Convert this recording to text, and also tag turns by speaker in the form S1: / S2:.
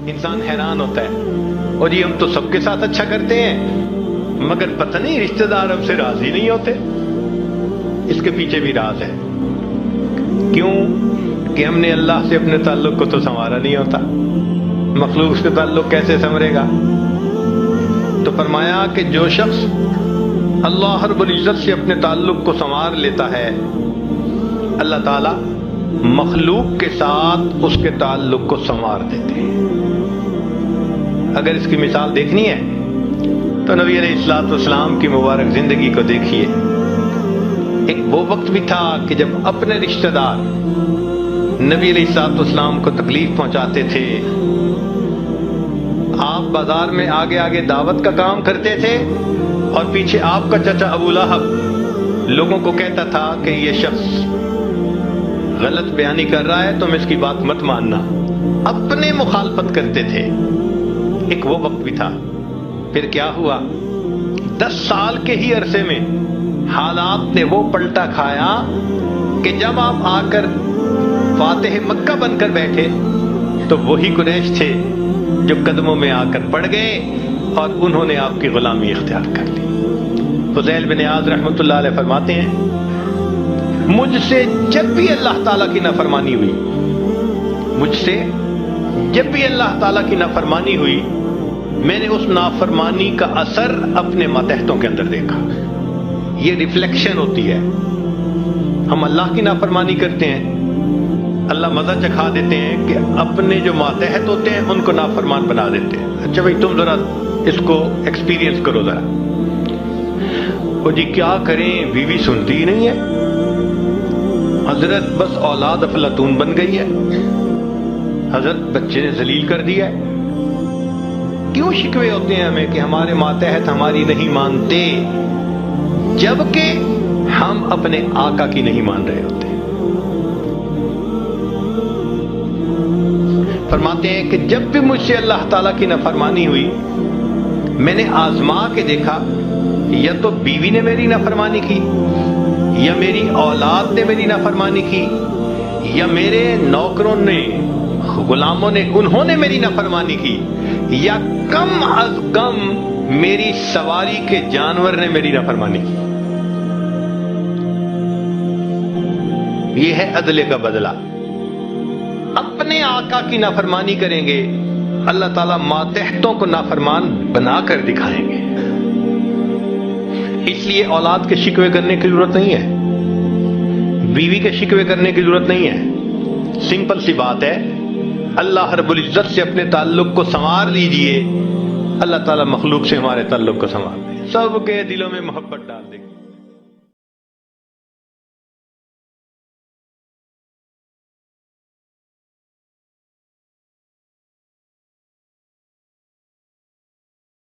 S1: انسان حیران ہوتا ہے، اور یہ ہم تو سب کے ساتھ اچھا کرتے ہیں مگر پتہ نہیں رشتہ دار ہم سے راضی نہیں ہوتے۔ اس کے پیچھے بھی راز ہے، کیوں کہ ہم نے اللہ سے اپنے تعلق کو تو سنوارا نہیں ہوتا، مخلوق سے تعلق کیسے سنورے گا؟ تو فرمایا کہ جو شخص اللہ رب العزت سے اپنے تعلق کو سنوار لیتا ہے، اللہ تعالی مخلوق کے ساتھ اس کے تعلق کو سنوار دیتے ہیں۔ اگر اس کی مثال دیکھنی ہے تو نبی علیہ الصلوۃ والسلام کی مبارک زندگی کو دیکھیے۔ ایک وہ وقت بھی تھا کہ جب اپنے رشتہ دار نبی علیہ الصلوۃ والسلام کو تکلیف پہنچاتے تھے، آپ بازار میں آگے آگے دعوت کا کام کرتے تھے اور پیچھے آپ کا چچا ابو لہب لوگوں کو کہتا تھا کہ یہ شخص غلط بیانی کر رہا ہے، تم اس کی بات مت ماننا، اپنے مخالفت کرتے تھے۔ ایک وہ وقت بھی تھا، پھر کیا ہوا؟ 10 سال کے ہی عرصے میں حالات نے وہ پلٹا کھایا کہ جب آپ آ کر فاتح مکہ بن کر بیٹھے تو وہی قریش تھے جو قدموں میں آ کر پڑ گئے اور انہوں نے آپ کی غلامی اختیار کر لی۔ فضیل بن عیاض رحمۃ اللہ علیہ فرماتے ہیں، مجھ سے جب بھی اللہ تعالیٰ کی نافرمانی ہوئی، مجھ سے جب بھی اللہ تعالیٰ کی نافرمانی ہوئی، میں نے اس نافرمانی کا اثر اپنے ماتحتوں کے اندر دیکھا۔ یہ ریفلیکشن ہوتی ہے، ہم اللہ کی نافرمانی کرتے ہیں، اللہ مزہ چکھا دیتے ہیں کہ اپنے جو ماتحت ہوتے ہیں ان کو نافرمان بنا دیتے ہیں۔ اچھا بھائی تم ذرا اس کو ایکسپیرینس کرو ذرا۔ وہ جی کیا کریں، بیوی سنتی ہی نہیں ہے، حضرت بس اولاد افلاطون بن گئی ہے، حضرت بچے نے ذلیل کر دیا ہے۔ کیوں شکوے ہوتے ہیں ہمیں کہ ہمارے ماتحت ہماری نہیں مانتے، جبکہ ہم اپنے آقا کی نہیں مان رہے ہوتے۔ فرماتے ہیں کہ جب بھی مجھ سے اللہ تعالیٰ کی نافرمانی ہوئی، میں نے آزما کے دیکھا، یا تو بیوی نے میری نافرمانی کی، یا میری اولاد نے میری نافرمانی کی، یا میرے نوکروں نے، غلاموں نے، انہوں نے میری نافرمانی کی، یا کم از کم میری سواری کے جانور نے میری نافرمانی کی۔ یہ ہے عدل کا بدلہ۔ اپنے آقا کی نافرمانی کریں گے، اللہ تعالیٰ ماتحتوں کو نافرمان بنا کر دکھائیں گے۔ اس لیے اولاد کے شکوے کرنے کی ضرورت نہیں ہے، بیوی کے شکوے کرنے کی ضرورت نہیں ہے۔ سمپل سی بات ہے، اللہ رب العزت سے اپنے تعلق کو سنوار لیجئے، اللہ تعالیٰ مخلوق سے ہمارے تعلق کو سنوار دے، سب کے دلوں میں محبت ڈال دے۔